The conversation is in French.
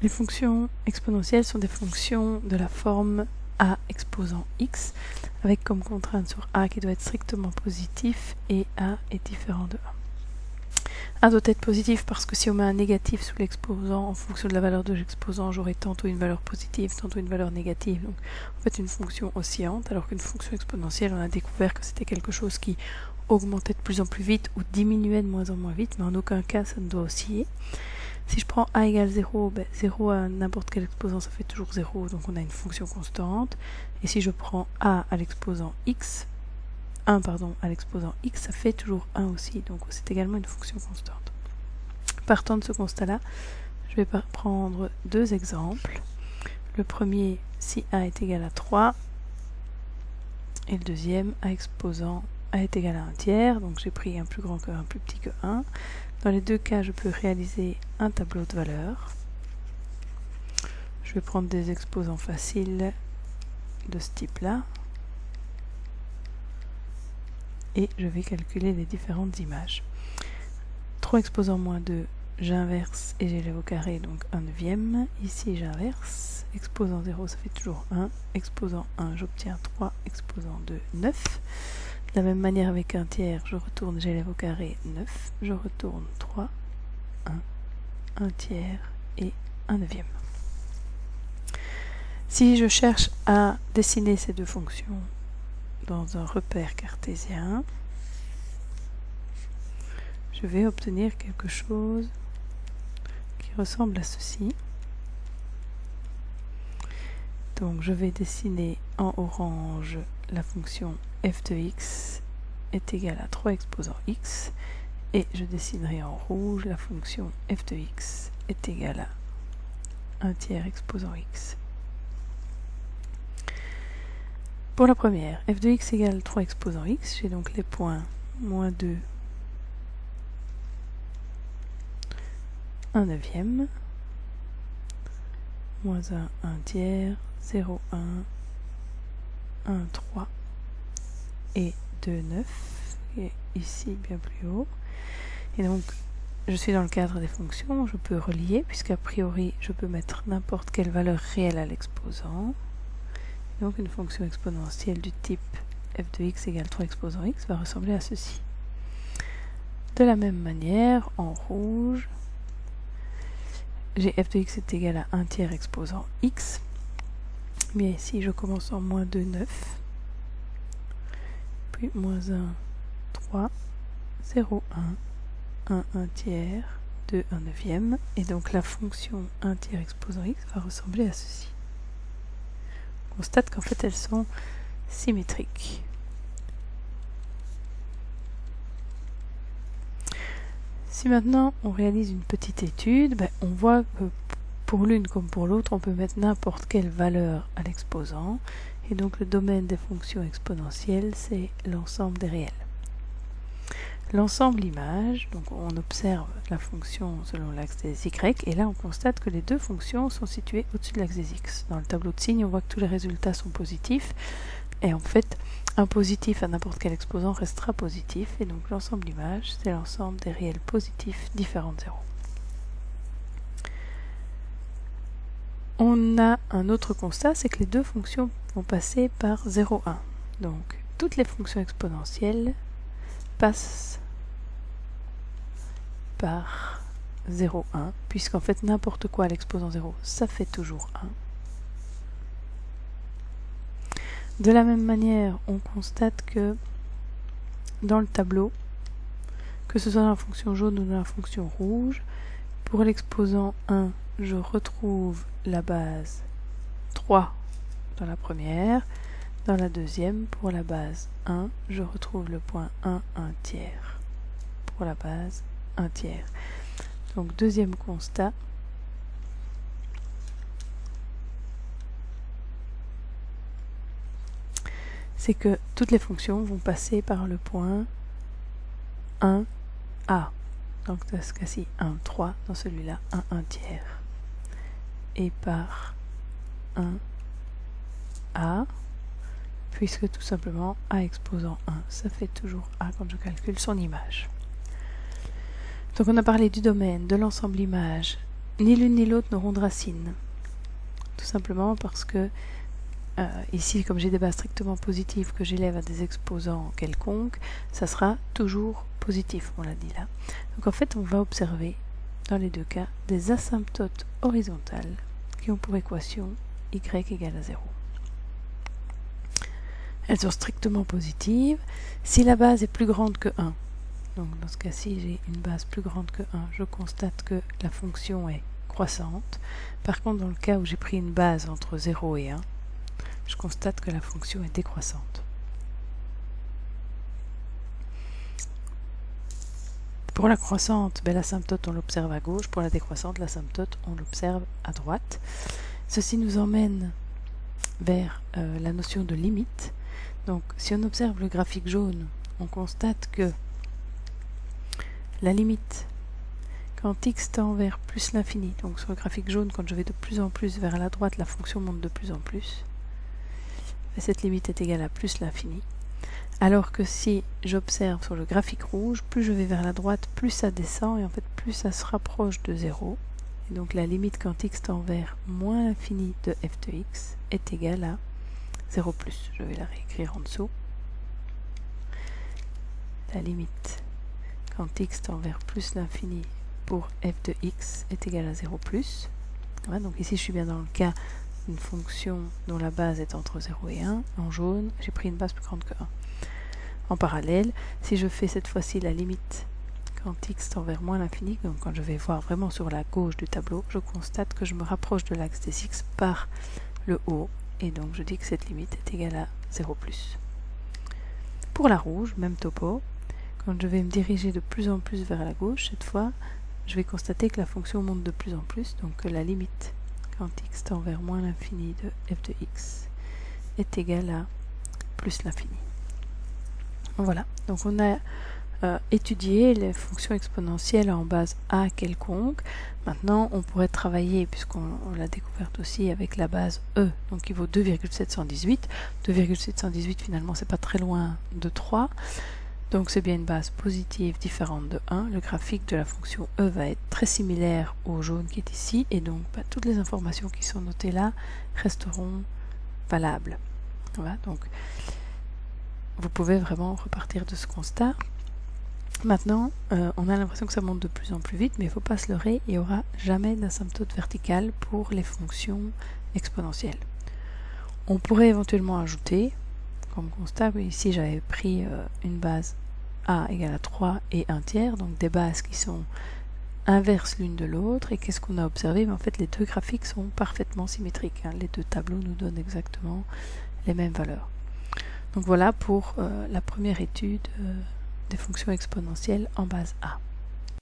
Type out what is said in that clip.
Les fonctions exponentielles sont des fonctions de la forme a exposant x, avec comme contrainte sur a qui doit être strictement positif et a est différent de a. A doit être positif parce que si on met un négatif sous l'exposant, en fonction de la valeur de l'exposant, j'aurai tantôt une valeur positive, tantôt une valeur négative. Donc en fait une fonction oscillante, alors qu'une fonction exponentielle, on a découvert que c'était quelque chose qui augmentait de plus en plus vite ou diminuait de moins en moins vite, mais en aucun cas ça ne doit osciller. Si je prends a égale 0, 0 à n'importe quel exposant, ça fait toujours 0, donc on a une fonction constante. Et si je prends a à l'exposant x, 1 à l'exposant x, ça fait toujours 1 aussi, donc c'est également une fonction constante. Partant de ce constat-là, je vais prendre deux exemples. Le premier, si a est égal à 3, et le deuxième, a exposant a est égal à 1 tiers, donc j'ai pris un plus grand que 1, plus petit que 1. Dans les deux cas, je peux réaliser un tableau de valeurs. Je vais prendre des exposants faciles de ce type-là. Et je vais calculer les différentes images. 3 exposants moins 2, j'inverse et j'élève au carré, donc 1 neuvième. Ici, j'inverse. Exposant 0, ça fait toujours 1. Exposant 1, j'obtiens 3. Exposant 2, 9. De la même manière avec un tiers, je retourne, j'élève au carré 9, je retourne 3, 1 tiers et 1 neuvième. Si je cherche à dessiner ces deux fonctions dans un repère cartésien, je vais obtenir quelque chose qui ressemble à ceci. Donc je vais dessiner en orange la fonction f de x est égale à 3 exposant x, et je dessinerai en rouge la fonction f de x est égale à 1 tiers exposant x. Pour la première, f de x égale 3 exposant x, j'ai donc les points moins 2, 1 neuvième, moins 1, 1 tiers, 0, 1, 1, 3 et 2, 9, et ici bien plus haut. Et donc, je suis dans le cadre des fonctions, je peux relier, puisqu'a priori, je peux mettre n'importe quelle valeur réelle à l'exposant. Donc, une fonction exponentielle du type f de x égale 3 exposant x va ressembler à ceci. De la même manière, en rouge, j'ai f de x est égal à 1 tiers exposant x. Bien ici, je commence en moins 2, 9. Puis moins 1, 3, 0, 1, 1 tiers, 2, 1 neuvième. Et donc la fonction 1 tiers exposant x va ressembler à ceci. On constate qu'en fait elles sont symétriques. Si maintenant on réalise une petite étude, on voit que pour l'une comme pour l'autre, on peut mettre n'importe quelle valeur à l'exposant. Et donc le domaine des fonctions exponentielles, c'est l'ensemble des réels. L'ensemble image, donc on observe la fonction selon l'axe des y, et là on constate que les deux fonctions sont situées au-dessus de l'axe des x. Dans le tableau de signes, on voit que tous les résultats sont positifs, et en fait, un positif à n'importe quel exposant restera positif, et donc l'ensemble image, c'est l'ensemble des réels positifs différents de 0. On a un autre constat, c'est que les deux fonctions vont passer par 0, 1. Donc, toutes les fonctions exponentielles passent par 0, 1, puisqu'en fait, n'importe quoi à l'exposant 0, ça fait toujours 1. De la même manière, on constate que dans le tableau, que ce soit dans la fonction jaune ou dans la fonction rouge, pour l'exposant 1, je retrouve la base 3 dans la première. Dans la deuxième, pour la base 1, je retrouve le point 1, 1 tiers. Pour la base 1 tiers. Donc deuxième constat. C'est que toutes les fonctions vont passer par le point 1, A. Donc dans ce cas-ci 1, 3. Dans celui-là, 1, 1 tiers. Et par 1, A, puisque tout simplement A exposant 1, ça fait toujours A quand je calcule son image. Donc on a parlé du domaine, de l'ensemble image ni l'une ni l'autre n'auront de racine. Tout simplement parce que ici, comme j'ai des bases strictement positives que j'élève à des exposants quelconques, ça sera toujours positif, on l'a dit là. Donc en fait, on va observer, dans les deux cas, des asymptotes horizontales qui ont pour équation y égale à 0. Elles sont strictement positives. Si la base est plus grande que 1, donc dans ce cas-ci, j'ai une base plus grande que 1, je constate que la fonction est croissante. Par contre, dans le cas où j'ai pris une base entre 0 et 1, je constate que la fonction est décroissante. Pour la croissante, l'asymptote on l'observe à gauche, pour la décroissante, l'asymptote on l'observe à droite. Ceci nous emmène vers la notion de limite. Donc si on observe le graphique jaune, on constate que la limite, quand x tend vers plus l'infini, donc sur le graphique jaune, quand je vais de plus en plus vers la droite, la fonction monte de plus en plus. Et cette limite est égale à plus l'infini. Alors que si j'observe sur le graphique rouge, plus je vais vers la droite, plus ça descend, et en fait plus ça se rapproche de 0. Et donc la limite quand x tend vers moins l'infini de f de x est égale à 0 plus. Je vais la réécrire en dessous. La limite quand x tend vers plus l'infini pour f de x est égale à 0 plus. Voilà, donc ici je suis bien dans le cas d'une fonction dont la base est entre 0 et 1. En jaune, j'ai pris une base plus grande que 1. En parallèle, si je fais cette fois-ci la limite quand x tend vers moins l'infini, donc quand je vais voir vraiment sur la gauche du tableau, je constate que je me rapproche de l'axe des x par le haut, et donc je dis que cette limite est égale à 0 plus. Pour la rouge, même topo, quand je vais me diriger de plus en plus vers la gauche, cette fois, je vais constater que la fonction monte de plus en plus, donc que la limite quand x tend vers moins l'infini de f de x est égale à plus l'infini. Voilà, donc on a étudié les fonctions exponentielles en base a quelconque. Maintenant, on pourrait travailler, puisqu'on l'a découverte aussi, avec la base e, donc qui vaut 2,718. 2,718, finalement, c'est pas très loin de 3. Donc c'est bien une base positive différente de 1. Le graphique de la fonction e va être très similaire au jaune qui est ici, et donc toutes les informations qui sont notées là resteront valables. Voilà, donc vous pouvez vraiment repartir de ce constat. Maintenant, on a l'impression que ça monte de plus en plus vite, mais il ne faut pas se leurrer, il n'y aura jamais d'asymptote verticale pour les fonctions exponentielles. On pourrait éventuellement ajouter, comme constat, ici j'avais pris une base a égale à 3 et 1 tiers, donc des bases qui sont inverses l'une de l'autre, et qu'est-ce qu'on a observé? En fait, les deux graphiques sont parfaitement symétriques, hein. Les deux tableaux nous donnent exactement les mêmes valeurs. Donc voilà pour la première étude des fonctions exponentielles en base A.